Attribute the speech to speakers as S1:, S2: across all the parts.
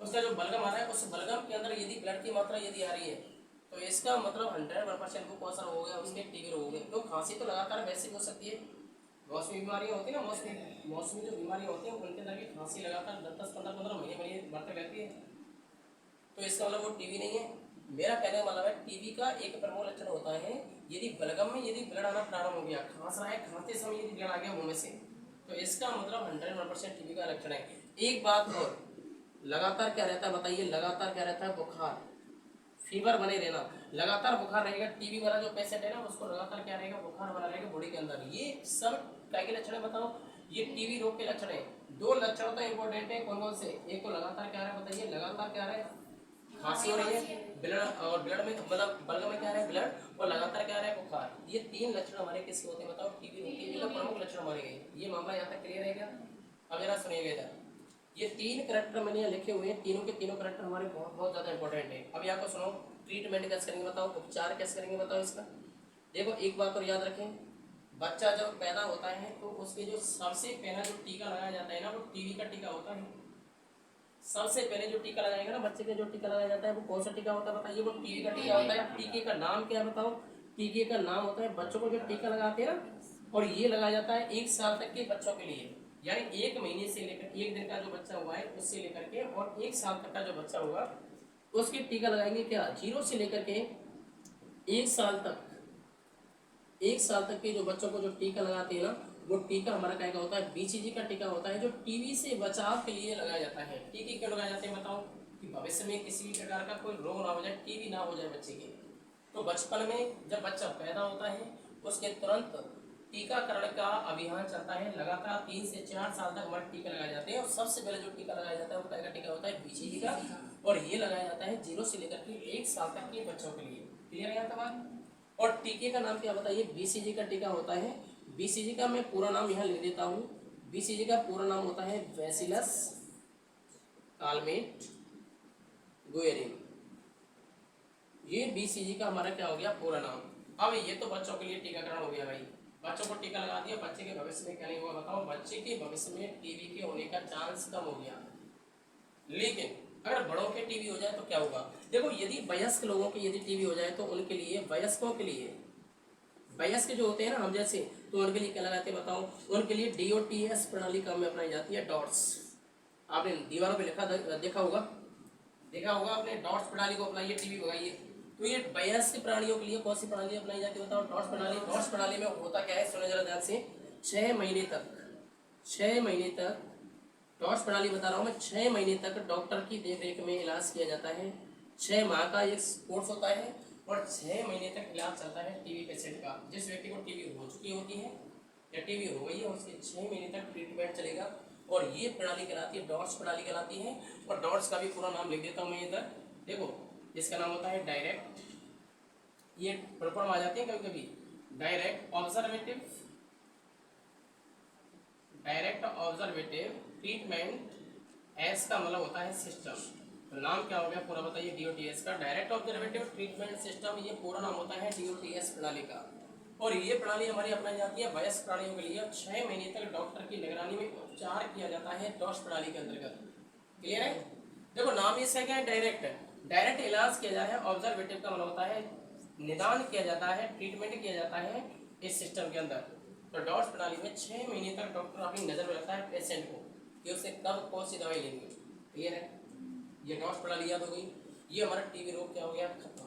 S1: उसका जो बलगम आ रहा है उस बलगम के अंदर यदि ब्लड की मात्रा यदि आ रही है तो इसका मतलब 100% वो कौन सा रोग हो गया, उसके टीबी रोग हो गए। तो खांसी तो लगातार वैसे भी हो सकती है, मौसमी बीमारियाँ होती है ना, मौसमी जो बीमारियाँ होती हैं उनके अंदर भी खांसी लगातार 10-10, 15-15 महीने बढ़ते रहती है। तो इसका मतलब वो टीबी नहीं है। मेरा कहने का मतलब है टीबी का एक प्रमुख लक्षण होता है यदि बलगम में यदि ब्लड आना प्रारंभ हो गया, खांस रहा है, खांसते समय यदि ब्लड आ गया मुंह में से, तो इसका मतलब 100% टीबी का लक्षण है। एक बात और, लगातार क्या रहता है बताइए, लगातार क्या रहता है, बुखार, फीवर बने रहना, लगातार बुखार रहेगा। टीबी वाला जो पेशेंट है ना उसको लगातार क्या रहेगा, बुखार बना रहेगा बॉडी के अंदर। ये सब क्या के लक्षण है बताओ, ये टीबी रोग के लक्षण है। दो लक्षण तो इंपॉर्टेंट है, कौन कौन से, एक तो लगातार क्या है बताइए, लगातार क्या है, खांसी हो रही है, ब्लड, और ब्लड में मतलब बलगम में क्या है ब्लड, और लगातार क्या है बुखार। ये तीन लक्षण हमारे किसके होते हैं बताओ, टीबी रोग के। ये प्रमुख लक्षण हमारे गए। ये मामला यहाँ तक क्लियर है क्या? अब जरा सुनिएगा इधर, ये तीन करैक्टर मैंने यहाँ लिखे हुए हैं, तीनों के तीनों करैक्टर हमारे बहुत बहुत ज्यादा इंपॉर्टेंट है। अब यहाँ को सुनो, ट्रीटमेंट कैसे करेंगे बताओ, उपचार कैसे करेंगे बताओ इसका। देखो एक बात और याद रखें, बच्चा जब पैदा होता है तो उसके जो सबसे पहला जो टीका लगाया जाता है ना वो टीबी का टीका होता है। सबसे पहले जो टीका लगाएगा ना बच्चे के, जो टीका लगाया जाता है वो कौन सा टीका होता है बताइए, वो टीबी का टीका होता है। टीके का नाम क्या है बताओ, टीके का नाम होता है, बच्चों को जो टीका लगाते हैं ना, और ये लगाया जाता है 1 साल तक के बच्चों के लिए, यानी 1 महीने से लेकर 1 दिन का जो बच्चा हुआ है उससे लेकर के और 1 साल तक का जो बच्चा होगा उसके टीका लगाएंगे। क्या, 0 से लेकर के 1 साल तक, 1 साल तक के जो बच्चों को जो टीका लगाते हैं ना वो टीका हमारा क्या का होता है, बीसीजी का टीका होता है, जो टीबी से बचाव के लिए लगाया जाता है। टीके क्यों लगाए जाते हैं बताओ, कि भविष्य में किसी भी प्रकार का कोई रोग ना हो जाए, टीबी ना हो जाए बच्चे के। तो बचपन में जब बच्चा पैदा होता है उसके तुरंत टीकाकरण का अभियान चलता है, लगातार 3 से 4 साल तक हमारे टीके लगाए जाते हैं। और सबसे पहले जो टीका लगाया जाता है वो का टीका होता है बीसीजी का, और ये लगाया जाता है 0 से लेकर के 1 साल तक के बच्चों के लिए। क्लियर है यहाँ तक बात? और टीके का नाम क्या बताइए, बीसीजी का टीका होता है। बीसीजी का मैं पूरा नाम यहाँ लिख देता हूँ, बीसीजी का पूरा नाम होता है बैसिलस कालमेट गुएरिन। ये बीसीजी का हमारा क्या हो गया पूरा नाम। अब ये तो बच्चों के लिए टीकाकरण हो गया भाई, बच्चों को टीका लगा दिया, बच्चे के भविष्य में क्या नहीं हुआ बताओ, बच्चे के भविष्य में टीबी के होने का चांस कम हो गया। लेकिन अगर बड़ों के टीबी हो जाए तो क्या होगा, देखो यदि वयस्क लोगों के यदि टीबी हो जाए तो उनके लिए, वयस्कों के लिए, वयस्क जो होते हैं ना हम जैसे, तो उनके लिए क्या लगाते हैं बताओ, उनके लिए डीओटीएस प्रणाली काम में अपनाई जाती है, डॉट्स। आपने दीवारों पे लिखा देखा होगा, देखा होगा आपने, डॉट्स प्रणाली को अपनाइए, टीबी भगाइए। तो ये वयस्क प्राणियों के लिए कौन सी प्रणाली अपनाई जाती है बताओ, डॉट्स प्रणाली। डॉट्स प्रणाली में होता क्या है, सुनो जरा ध्यान से, 6 महीने तक, 6 महीने तक, टॉर्च प्रणाली बता रहा हूँ मैं, 6 महीने तक डॉक्टर की देखरेख में इलाज किया जाता है। 6 माह का एक कोर्स होता है और 6 महीने तक इलाज चलता है टीबी पेशेंट का। जिस व्यक्ति को टीबी हो चुकी होती है या टीबी हो गई है उसके 6 महीने तक ट्रीटमेंट चलेगा। और ये प्रणाली कहलाती है, डॉट्स प्रणाली कहलाती है। और डॉट्स का भी पूरा नाम लिख देता हूँ मैं इधर, देखो इसका नाम होता है डायरेक्ट, ये प्रॉब्लम आ जाती है कभी कभी, डायरेक्ट ऑब्जर्वेटिव, डायरेक्ट ऑब्जर्वेटिव ट्रीटमेंट, एस का मतलब होता है सिस्टम। तो नाम क्या हो गया पूरा बताइए, डीओटीएस का, डायरेक्ट ऑब्जर्वेटिव ट्रीटमेंट सिस्टम, ये पूरा नाम होता है डीओटीएस प्रणाली का। और ये प्रणाली हमारी अपनाई जाती है वयस्क प्राणियों के लिए। 6 महीने तक डॉक्टर की निगरानी में उपचार किया जाता है डॉट्स प्रणाली के अंतर्गत। क्लियर है? देखो नाम इसका क्या है, डायरेक्ट, डायरेक्ट इलाज किया जाए, ऑब्जर्वेटिव का मतलब होता है निदान किया जाता है, ट्रीटमेंट किया जाता है इस सिस्टम के अंदर। तो डॉट्स प्रणाली में 6 महीने तक डॉक्टर अपनी नजर में रखता है पेशेंट को कि उसे कब कौन सी दवाई लेनी है। क्लियर है? ये डॉट्स प्रणाली याद हो गई। ये हमारा टीबी रोग क्या हो गया, खत्म।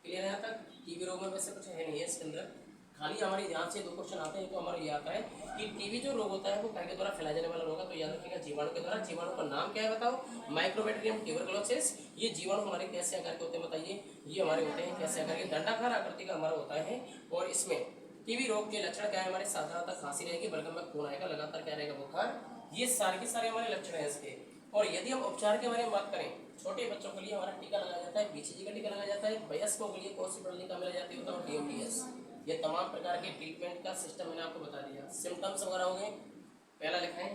S1: क्लियर है यहाँ तक? टीबी रोग में वैसे कुछ है नहीं है इसके अंदर, खाली हमारे ध्यान से 2 क्वेश्चन आते हैं तो हमारा ये आता है कि टीबी जो रोग होता है वो क्या के द्वारा फैलाया जाने वाला रोग है, तो याद रखिएगा जीवाणु के द्वारा। जीवाणु का नाम क्या है बताओ, माइक्रोबैक्टीरियम ट्यूबरकुलोसिस। ये जीवाणु हमारे कैसे आकार के होते हैं बताइए, ये हमारे होते हैं कैसे आकार के, दंडाकार आकृति का हमारा होता है। और इसमें टीबी रोग के लक्षण क्या है हमारे, साधारणतः खांसी रहेगी, बलगम में खून आएगा, लगातार क्या रहेगा बुखार, ये सारे के सारे हमारे लक्षण हैं इसके। और यदि हम उपचार के बारे में बात करें, छोटे बच्चों के लिए हमारा टीका लगाया जाता है, बीसीजी का टीका लगाया जाता है। वयस्कों के लिए कौन सी प्रणाली का मिला जाती है बताओ, डीओटीएस। ये तमाम प्रकार के ट्रीटमेंट का सिस्टम मैंने आपको बता दिया। सिम्टम्स वगैरह हो गए, पहला लिखा है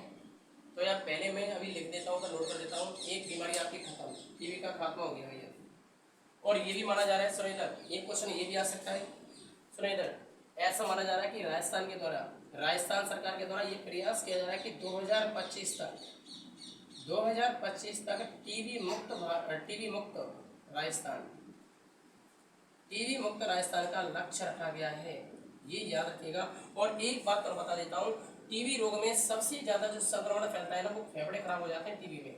S1: तो यार पहले मैं अभी लिख देता हूँ तो नोट कर देता हूँ, एक बीमारी आपकी खत्म, टीबी का खात्मा हो गया भैया। और ये भी माना जा रहा है, सुनो इधर एक क्वेश्चन ये भी आ सकता है, सुनो इधर, ऐसा माना जा रहा है कि राजस्थान सरकार के द्वारा ये प्रयास किया जा रहा है कि 2025 तक 2025 तक टीबी मुक्त राजस्थान, टीबी मुक्त राजस्थान का लक्ष्य रखा गया है, ये याद रखिएगा। और एक बात और बता देता हूँ, टीबी रोग में सबसे ज्यादा जो संक्रमण फैलता है ना, वो फेफड़े खराब हो जाते हैं टीबी में।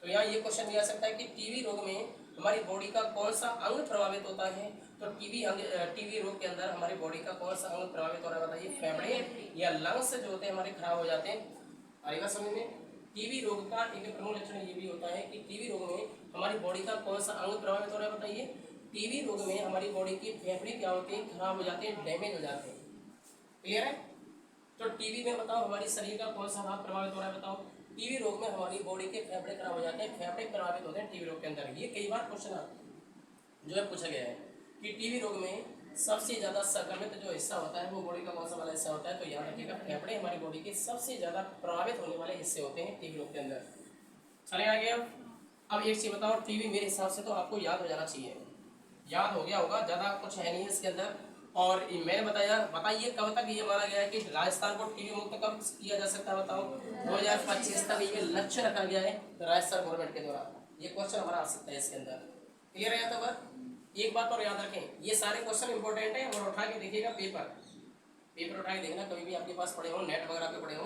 S1: तो यहाँ ये क्वेश्चन भी आ सकता है कि टीबी रोग में हमारी बॉडी का कौन सा अंग प्रभावित होता है। तो टीबी रोग के अंदर हमारी बॉडी का कौन सा अंग प्रभावित हो रहा है बताइए, फेफड़े या लंग्स जो होते हैं हमारे खराब हो जाते हैं। आएगा समझ में। टीबी रोग का एक प्रमुख लक्षण ये भी होता है कि टीबी रोग में हमारी बॉडी का कौन सा अंग प्रभावित हो रहा है बताइए। टीबी रोग में हमारी बॉडी की फेफड़े क्या होते हैं, खराब हो जाते हैं, डैमेज हो जाते हैं। क्लियर है। तो टीबी में बताओ हमारी शरीर का कौन सा भाग प्रभावित हो रहा है बताओ। टीबी रोग में हमारी बॉडी के फेफड़े खराब हो जाते हैं, फेफड़े प्रभावित होते हैं टीबी रोग के अंदर। ये कई बार क्वेश्चन जो है पूछा गया है कि टीबी रोग में सबसे ज्यादा संक्रमित जो हिस्सा होता है वो बॉडी का कौन सा वाला हिस्सा होता है। तो याद रखिएगा, फेफड़े हमारी बॉडी के सबसे ज्यादा प्रभावित होने वाले हिस्से होते हैं टीबी रोग के अंदर। चले आगे। अब एक चीज बताओ, टीबी मेरे हिसाब से तो आपको याद हो जाना चाहिए, याद हो गया होगा, ज्यादा कुछ है नहीं इसके अंदर। और मैंने बताइए कब तक ये माना गया है कि राजस्थान को टीबी मुक्त कब किया जा सकता है बताओ। 2025 तक ये लक्ष्य रखा गया है राजस्थान गवर्नमेंट के द्वारा। ये क्वेश्चन हमारा आ सकता है इसके अंदर। क्लियर है। तो एक बात और याद रखें, ये सारे क्वेश्चन इंपॉर्टेंट है और उठा के देखिएगा, पेपर उठा के देखना, कभी भी आपके पास पड़े हो, नेट वगैरह पे पड़े हो,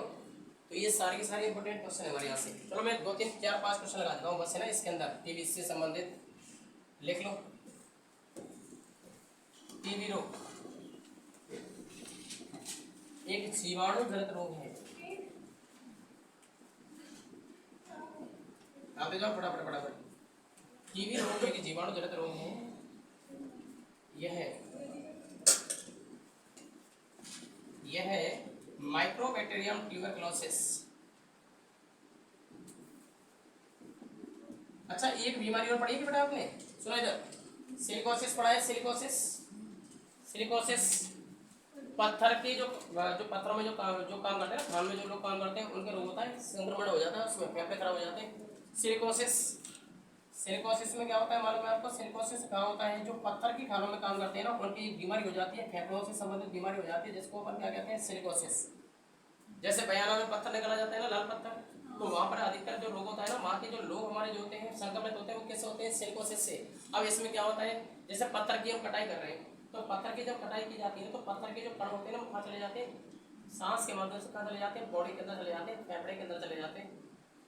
S1: तो ये सारे के सारे इंपॉर्टेंट क्वेश्चन है हमारे यहाँ से। चलो मैं 2 3 4 5 क्वेश्चन लगा देता हूँ बस, है ना, इसके अंदर टीबी से संबंधित। लिख लो, टीबी रोग एक जीवाणु जनित रोग है। आते जाओ फटाफट। टीबी रोग एक जीवाणु जनित रोग है। यह है माइक्रोबैक्टीरियम ट्यूबरकुलोसिस। अच्छा, एक बीमारी और पढ़ी है बेटा आपने, सुना इधर, सिलिकोसिस पढ़ा है। सिलिकोसिस पत्थर की जो पत्थरों में जो काम करते हैं, खान में जो लोग काम करते हैं, उनके रोग होता है, संक्रमण हो जाता है, उसमें फेफड़े खराब हो जाते हैं। सिलिकोसिस में क्या होता है मालूम है आपको। सिलिकोसिस क्या होता है, जो पत्थर की खानों में काम करते हैं ना, उनकी बीमारी हो जाती है, फेफड़ों से संबंधित बीमारी हो जाती है, जिसको अपन क्या कहते हैं, सिलिकोसिस। जैसे बयाना में पत्थर निकाला जाता है ना, लाल पत्थर, तो वहाँ पर अधिकतर जो रोग होता है ना, वहाँ के जो लोग हमारे जो होते हैं संक्रमित होते हैं, वो कैसे होते हैं, सिलिकोसिस से। अब इसमें क्या होता है, जैसे पत्थर की हम कटाई कर रहे हैं, तो पत्थर की जब कटाई की जाती है तो पत्थर के जो कण होते हैं ना, वो कहाँ चले जाते हैं, सांस के माध्यम से कहाँ चले जाते हैं, बॉडी के अंदर चले जाते हैं, फेफड़े के अंदर चले जाते हैं,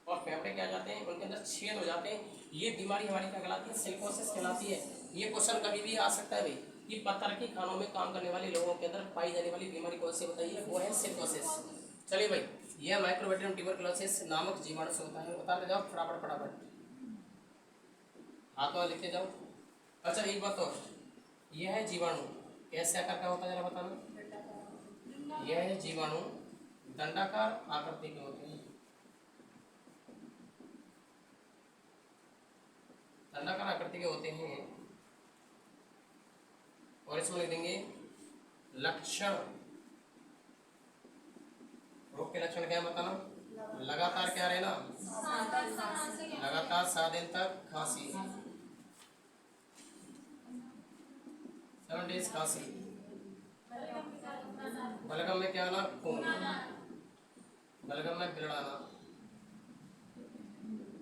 S1: और फेफड़े क्या जाते हैं, उनके अंदर छेद हो जाते हैं। ये बीमारी हमारी क्या कहलाती है, सिलिकोसिस कहलाती है। ये क्वेश्चन कभी भी आ सकता है भाई, कि पत्थर की खानों में काम करने वाले लोगों के अंदर पाई जाने वाली बीमारी कौन सी बताइए, वो है सिलिकोसिस। चलिए भाई, यह माइक्रोबैक्टीरियम ट्यूबरकुलोसिस नामक जीवाणु से होता है। बताते जाओ फटाफट, हाथ में लिखते जाओ। अच्छा एक बात और, यह है जीवाणु कैसे आकार का होता है जरा बताना। यह है जीवाणु दंडाकार आकृति के होते हैं, दंडाकार आकृति के होते हैं। और इसमें लिख देंगे लक्षण, रोग के लक्षण क्या है बताना। लगातार क्या रहना, लगातार 7 दिन तक खांसी, 7 डेज खांसी। बलगम में क्या आना, खून, बलगम में बिलड़ाना।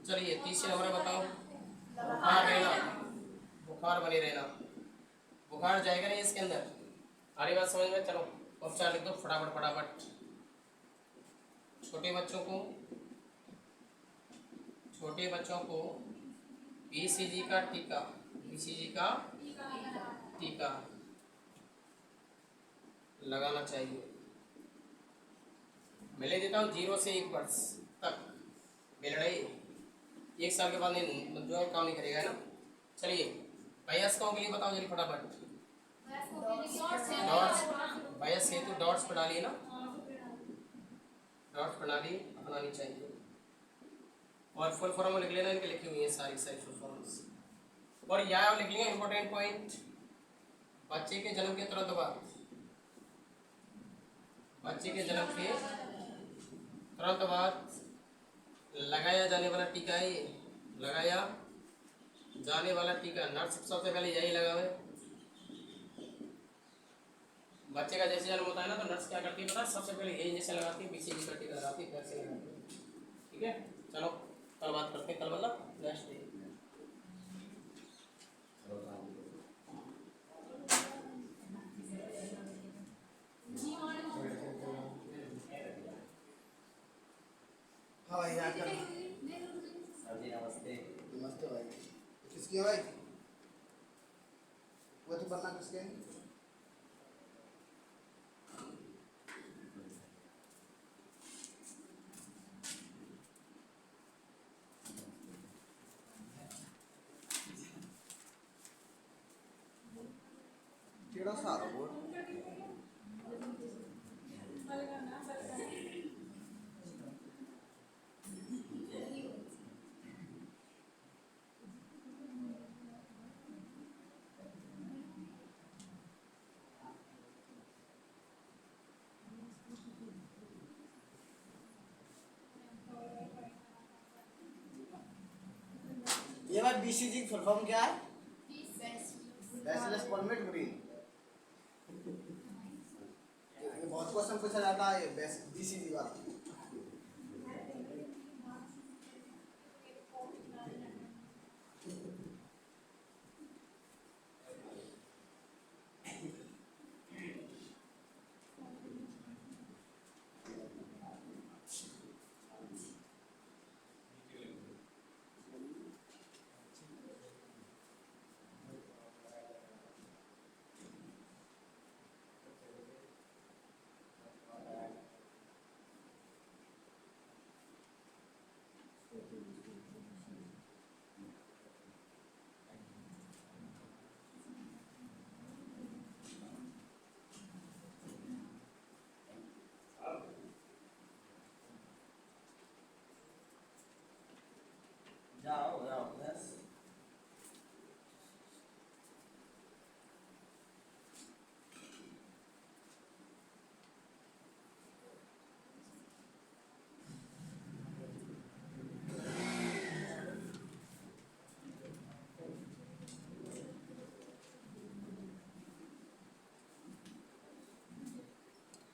S1: चलिए तीसरे नंबर बताओ, बुखार रहना, बुखार बने रहना, बुखार जाएगा नहीं इसके अंदर। आरी बात समझ में। चलो उपचार लिख दो फटाफट। छोटे बच्चों को बीसीजी का टीका लगाना चाहिए। मैं ले देता हूँ 0 से 1 वर्ष तक। बेलड़ाई 1 साल के बाद नहीं, जो है काम नहीं करेगा, है ना। चलिए वयस्कों के लिए बताओ जल्दी फटाफट। वयस्क हेतु डॉट्स प्रणाली ना, डॉट्स प्रणाली अपनानी चाहिए। और फुल फॉर्म लिख लेना, इनके लिखी हुई है सारी फुल फॉर्म्स। और यहाँ लिख लेंगे इंपॉर्टेंट पॉइंट, बच्चे के जन्म के तुरंत बाद, लगाया जाने वाला टीका है ये, लगाया जाने वाला टीका। नर्स सबसे पहले यही लगावे। बच्चे का जैसे जन्म होता है ना, तो नर्स क्या करती है पता है, सबसे पहले यही इंजेक्शन लगाती है, बीसीजी का टीका लगाती है, वैक्सीन लगाती है। ठीक है। चलो कल बात करते हैं, कल मतलब नेक्स्ट डे।
S2: हाँ भाई याद कर।
S1: सर जी नमस्ते।
S2: नमस्ते भाई। किसकी है भाई? वो तो पता किसके है? केड़ा सारा बोर्ड? ये भाई बीसीजी फुल फॉर्म क्या है? Bachelors permit green. ये बहुत क्वेश्चन पूछा जाता है बीसीजी वाला।